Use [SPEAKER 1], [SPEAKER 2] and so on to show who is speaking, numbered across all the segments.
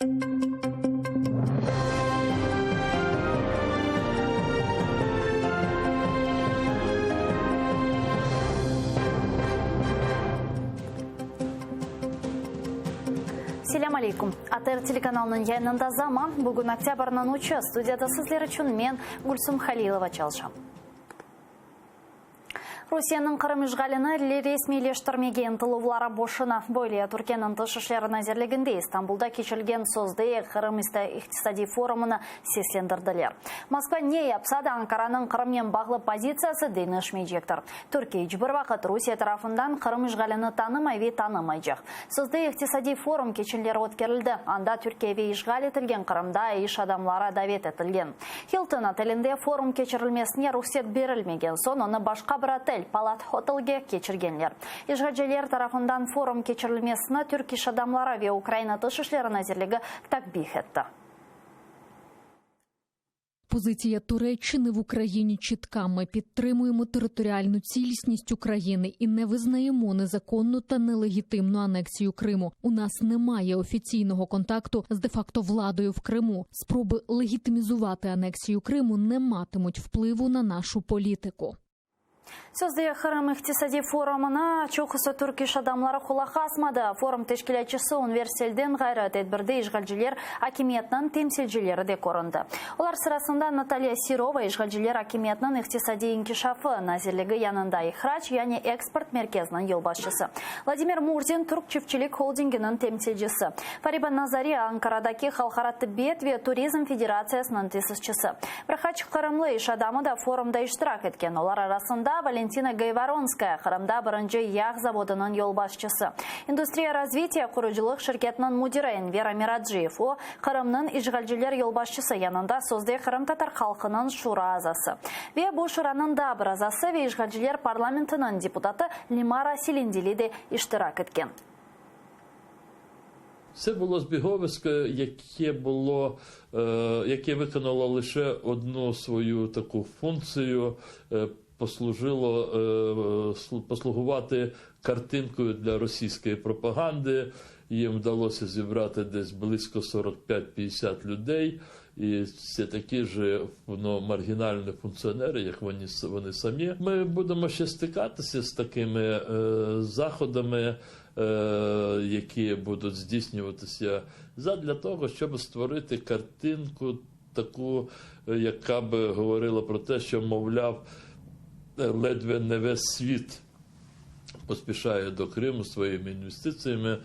[SPEAKER 1] Селям алейкум. АТР телеканалының яйнында заман. Бүгін октябрьнан учы. Студияда сізлер үшін мен Гүлсім Халилова чалшам. Россияның Қырым işгалini ресмилештірмеген тылулары бошына. Бойлия Түркияның тышышлары назерлігінде Истанбулда кечілген сөзді Қырым иқтисади форумына сеслендірділер. Москва не yapsa da Анкараның Қырыммен бағлы позициясы дейнішмейжектір. Түркия бір вақыт Русия тарафындан Қырым işгалini танымай ве танымайжақ. Сөзді иқтисади форум кечілері өткерілді. Анда Түркия ве işgal етілген Қырымда еш адамлара давет етілген. Хилтон отелінде форум кечірілмесіне рұқсат берілмеген сон, оны башқа бір отель Палат Хотелге кечіргенлер. Ишғаджелер тарафындан форум кечірілмесіні түркиш адамлары ве Украина тышышлары назерлігі такбих етті.
[SPEAKER 2] Позиція Туреччини в Україні чітка. Ми підтримуємо територіальну цілісність України і не визнаємо незаконну та нелегітимну анексію Криму. У нас немає офіційного контакту з де-факто владою в Криму. Спроби легітимізувати анексію Криму не матимуть впливу на нашу політику.
[SPEAKER 1] Сөзде Қырым иқтисади форумына чоқысы түркиш адамлары құлақа асмады. Форум тешкілетшісі университетден ғайрат етбірді işgalciler акимиятның темсилжилері де көрінді. Олар сырасында Наталья Сирова işgalciler акимиятның иқтисади инкишафы назерлігі янында ихрач, яғни экспорт мерkezінің елбасшысы. Владимир Мурзин түрк чифтчилик холдингінің темсилжісі. Фариба Назари Анкарадаки халықара тибет ве туризм федерациясының тесісшісі. Бірқач Қырымлы иш адамы да форумда иштирак еткен. Олар арасында Валентина Гайворонская, Қырымда бірінші яғ заводының елбасшысы. Индустрия развития құрыжылық шіркетінің мудирейн Вера Мираджиев, о Қырымның işgalciler елбасшысы янында сөзде Қырым татар халқының шура азасы. Ве бұл шураның да бір азасы ве işgalciler парламентінің депутаты Лимара Селенділі де іштирак еткен.
[SPEAKER 3] Це було збіговисько, яке виконало лише одну свою таку функцію, послугувати картинкою для російської пропаганди. Їм вдалося зібрати десь близько 45-50 людей. І це такі ж маргінальні функціонери, як вони самі. Ми будемо ще стикатися з такими заходами, які будуть здійснюватися задля того, щоб створити картинку таку, яка би говорила про те, що, мовляв, ледве не весь світ поспішає до Криму своїми інвестиціями.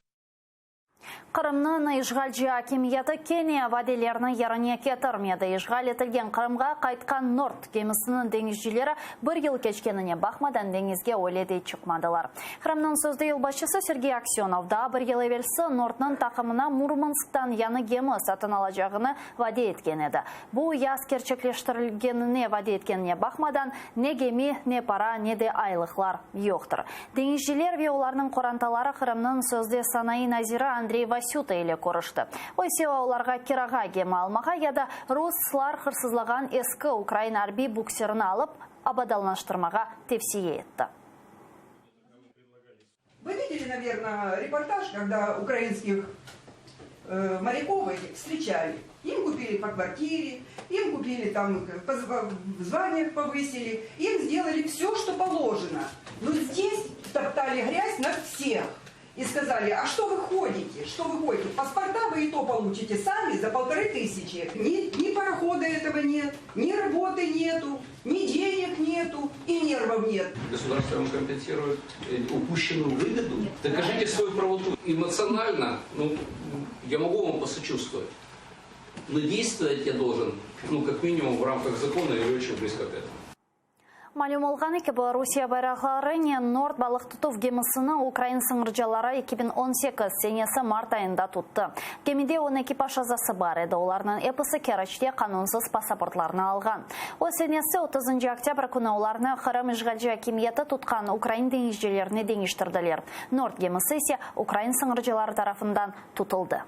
[SPEAKER 1] Қырымның işgalci акимияты Кения ваделерінің ярыне кетірмеді. Işgal етілген Қырымға қайтқан Норд кемісінің деңізшілері бір ел кешкеніне бақмадан деңізге ойледі шықмадылар. Қырымның сөзді елбасшысы Сергей Аксенов да бір ел евелсі Нордның тақымына Мурмансктан яны кемі сатын алacağını ваде еткен еді. Бұл яз керчеклештірілгеніне ваде еткеніне бақмадан не кеми, не пара, не де айлықлар жоқтыр. Деңізшілер ве оларының қоранталары Қырымның сөзді Санаи Назира Андрей Васюта еле көрішті. Ойсева оларға кираға кемі алмаға, яда руслар қырсызлаған ескі Украин арби буксерін алып, абадалнаштырмаға тепсие етті.
[SPEAKER 4] Вы видели, наверное, репортаж, когда украинских моряков встречали. Им купили по квартире, им купили там, в званиях повысили, им сделали все, что положено. Но здесь топтали грязь на всех. И сказали, а что вы ходите? Что вы ходите? Паспорта вы и то получите сами за 1500. Ни парохода этого нет, ни работы нету, ни денег нету и нервов нет.
[SPEAKER 5] Государство вам компенсирует упущенную выгоду. Докажите свою правоту. Эмоционально, я могу вам посочувствовать. Но действовать я должен, как минимум в рамках закона или очень близко к этому.
[SPEAKER 1] Малюм олғаны ке Русия байрақлары не Норд балық тұтув гемісіні Украин сыңыржалары 2018 сенесі март айында тұтты. Кемеде он экипаж азасы бар еді. Оларының эпісі керачте қанунсыз пассапортларына алған. О сенесі 30 октябрь күні оларны Қырым işgalci акимияты тұтқан Украин деңізжелеріне деңіштірділер. Норд гемісі есе Украин сыңыржалары тарафындан тұтылды.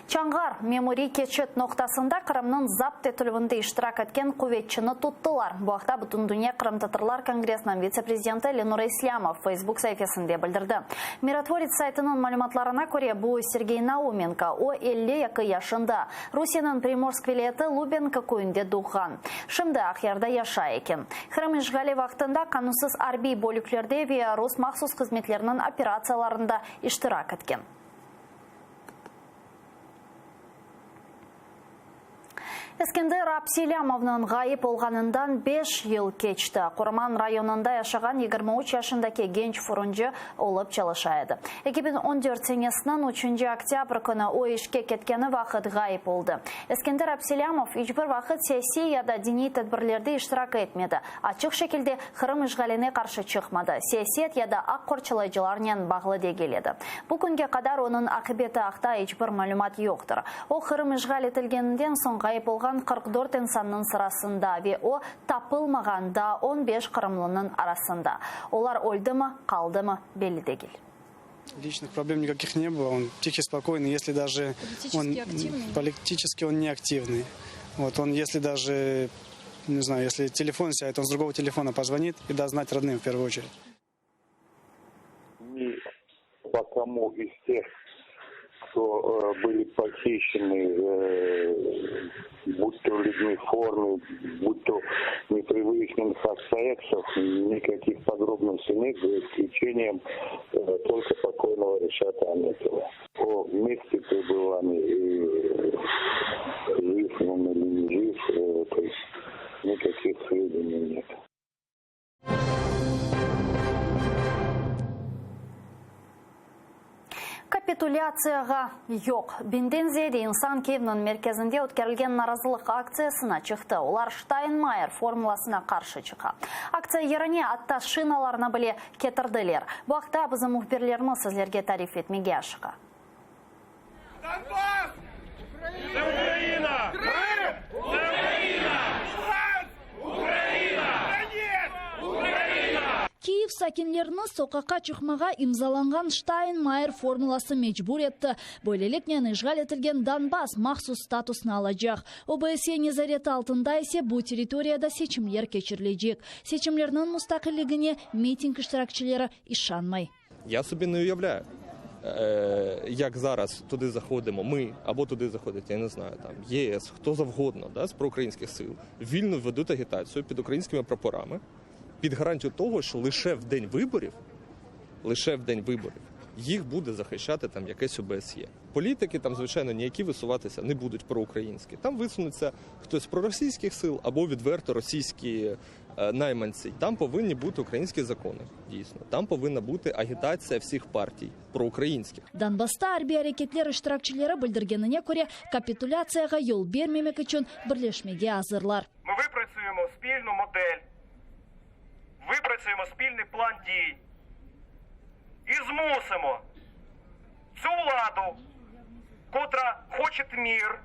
[SPEAKER 1] Чаңғар мемори кечет ноқтасында Қырымның запт етілуінде иштирак еткен куветчіні туттылар. Бұақта бұтын дүния Қырым татарлар конгрессінің вице-президенті Ленура Ислямов Facebook сайфесінде білдірді. Миротворец сайтының малюматларына көре бұл Сергей Науменко о 52 яшында. Русияның Приморск вилеті Лубенко көйінде дуған. Шымды ақярда яша екен. Қырым işgali вақтында қанусыз арби бөліклерде вия Рус мақсус қызметлерінің операцияларында иштирак еткен. Ескендер Апселямовның ғайып олғанындан 5 ел кечті. Қорман районында яшаған 23 яшындаки генч фурунжы олып çalışайды. 2014 сенесінен 3 октябрь күні о ішке кеткені вақыт ғайып олды. Ескендер Апселямов ешбір вақыт саяси яда дини тәдбірлерді иштирак етмеді. Ачық шекілде Қырым işgaline қаршы шықмады. Саясет яда ақ қорчылайжыларнен бағылы де келеді. Бұл күнге қадар оның ақыбеті ақта ешбір мәлімат жоқтыр. О Қырым işgal етілгенінден соң ғайып олған 44 инсанның сырасында ве о тапылмағанда 15 қырымлының арасында. Олар өлдімі, қалдымы белі дегіл.
[SPEAKER 6] Личных проблем никаких не было. Он тихий, спокойный. Если даже политически он не активный. Вот он, если даже, не знаю, если телефон сядет, он с другого телефона позвонит и даст знать родным в первую очередь.
[SPEAKER 7] Ни по кому из тех, кто были похищены, будь то людьми в форме, будь то непривычных обстоятельствах, никаких подробностей нет, за исключением только покойного Ришата Аметова. О месте пребывания, жив он или не жив, то есть никаких сведений нет.
[SPEAKER 1] Капитуляцияға yok. Бендензеде инсан кевінің мерkezінде өткерілген наразылық акциясына чықты. Олар Штайнмайер формуласына қаршы чыға. Акция еріне атта шиналарына біле кетірділер. Бұл ақта біздің мұхберлеріміз сізлерге тариф етмеге ашыға.
[SPEAKER 8] Донбасс! Украина! Крым! Украина! Украина! Украина!
[SPEAKER 9] Киев сакинлерінің соқаққа чықмаға имзаланған Штайнмайер формуласы мечбур етті. Бөлелекнен işgal етілген Донбасс махсус статусына алacak. ОБСЕ незареті алтында есе бұл территорияда seçimler keçirilecek. Seçimlerinin müstakilligine митинг iştirakçileri işanmay.
[SPEAKER 10] Я собі не уявляю, як зараз туди заходимо, ми, або туди заходить, я не знаю, там, ЄС, хто завгодно, да, з проукраїнських сил, вільно ведуть агітацію під українськими прапорами, під гарантію того, що лише в день виборів, їх буде захищати там якесь ОБСЄ. Політики там, звичайно, ніякі висуватися не будуть проукраїнські. Там висунеться хтось з проросійських сил або відверто російські найманці. Там повинні бути українські закони, дійсно. Там повинна бути агітація всіх партій проукраїнських.
[SPEAKER 9] Донбасста арби әрекетлер iştirakçileri білдіргеніне көре капитуляцияға yol бермемек үшін бірлешмеге азырлар.
[SPEAKER 8] Ми випрацюємо спільну модель, випрацюємо спільний план дій і змусимо цю владу, котра хоче мир,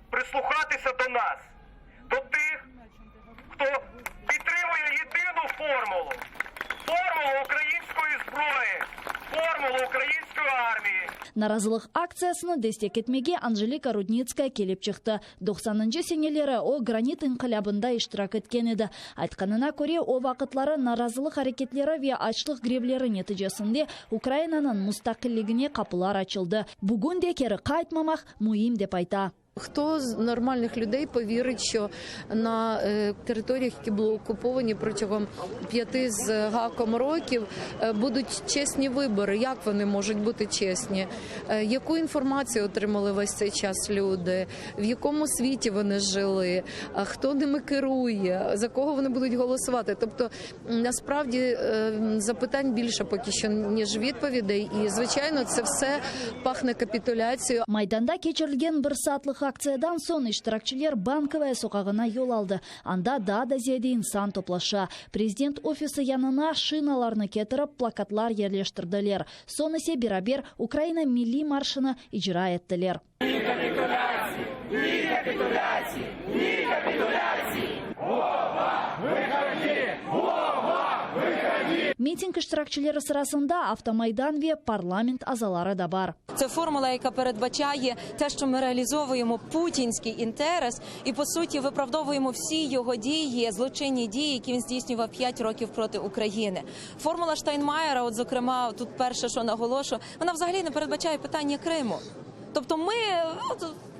[SPEAKER 8] прислухатися до нас, до тих, хто підтримує єдину формулу української зброї, формулу української армії.
[SPEAKER 9] Наразылық акциясыны дестек етмеге Анжелика Рудницкая келіп чықты. 90-нчы сенелері о гранит инқилабында иштирак еткен еді. Айтқанына көре о вақытлары наразылық әрекетлері ве ачлық гревлері нәтижесінде Украинаның мұстақиллигіне қапылар ачылды. Бүгін де кері қайтмамақ мұйым деп айта.
[SPEAKER 11] Хто з нормальних людей повірить, що на територіях, які були окуповані протягом 5 з гаком років, будуть чесні вибори? Як вони можуть бути чесні? Яку інформацію отримали весь цей час люди? В якому світі вони жили? Хто ними керує? За кого вони будуть голосувати? Тобто, насправді, запитань більше поки що, ніж відповідей. І, звичайно, це все пахне капитуляцією.
[SPEAKER 9] Майданда кечірілген бір сатлық акциядан соң iştirakçiler Банковая соқағына yol алды. Анда да зияде инсан топлаша. Президент офисы янына шиналарны кетіріп, плакатлар ерлештірділер. Соң есе берабер Украина милли маршыны ижра еттілер.
[SPEAKER 8] Ни капитуляции! Ни капитуляции! Ни капитуляции! Вова, выходи! Вова, выходи!
[SPEAKER 9] Митинг иштиракчылары сырасында Автомайдан парламент азалары да бар.
[SPEAKER 12] Це формула, яка передбачає те, що ми реалізовуємо путінський інтерес і, по суті, виправдовуємо всі його дії, злочинні дії, які він здійснював 5 років проти України. Формула Штайнмаєра, от, зокрема, тут перше, що наголошу, вона взагалі не передбачає питання Криму. Тобто ми...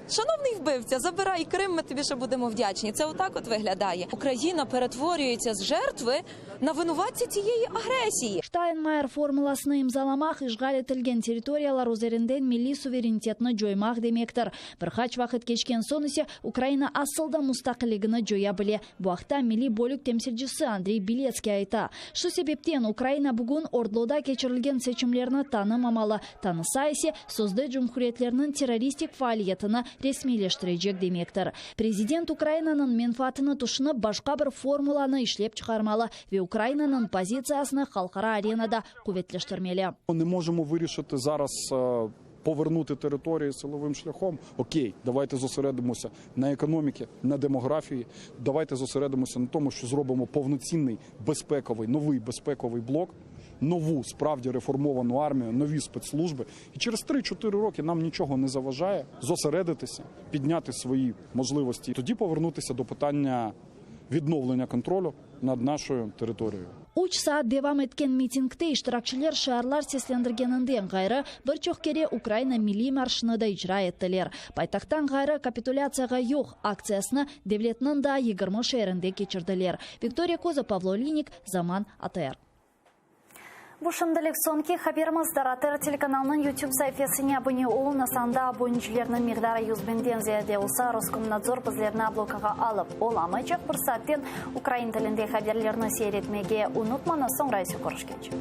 [SPEAKER 12] Шановний вбивця, забирай Крим, ми тобі ще будемо вдячні. Це отак от виглядає. Україна перетворюється з жертви на винуватця цієї агресії.
[SPEAKER 9] Штайнмайер формуласына имзаламақ ишғал етілген территориялар өзерінден милли суверенитетні жоймақ демектір. Бір хач вақыт кешкен сон есе Украина асылда мұстақылығыны жоя біле. Бұақта милли бөлік темсілжісі Андрей Белецкий айта. Шу себептен Украина бүгін ордлода кечірілген сечімлеріні танымамалы. Таныса есе созды жұмхуретлерінің террористик фаалиетіні ресмилештірежек демектір. Президент Украинаның менфатыны тұшынып башқа бір формуланы ішлеп чықармалы. Украинаның позициясını халқара аренада куветлештірмелі.
[SPEAKER 13] Не можемо вирішити зараз повернути території силовим шляхом. Окей, давайте зосередимося на економіці, на демографії. Давайте зосередимося на тому, що зробимо повноцінний безпековий, новий безпековий блок, нову, справді реформовану армію, нові спецслужби. І через 3-4 роки нам нічого не заважає зосередитися, підняти свої можливості. Тоді повернутися до питання відновлення контролю над нашою територією.
[SPEAKER 9] 3 saat devam etken mitingde iştirakçılar şehirler seslendіргенінден ғайры бір чоқкере Украина milli marşını da icra ettiler. Paytaxttan ғайры kapitulyatsiyaga yo'q aksiyasını devletinin da 20 şehrinde geçirdiler. Виктория Коза, Павло Линик, Zaman АТР.
[SPEAKER 1] Bu şimdilik sonki haberimizdar. ATR telekanalının YouTube sayfasına abone olun. Asanda abonecilerinin miqdari 100.000'den ziyade olsa Roskomnadzor bizlerini blokaga alıp olamayacak. Bir saatten Ukrayn tilinde haberlerini seyretmege unutmayın. Sonra görüşkence.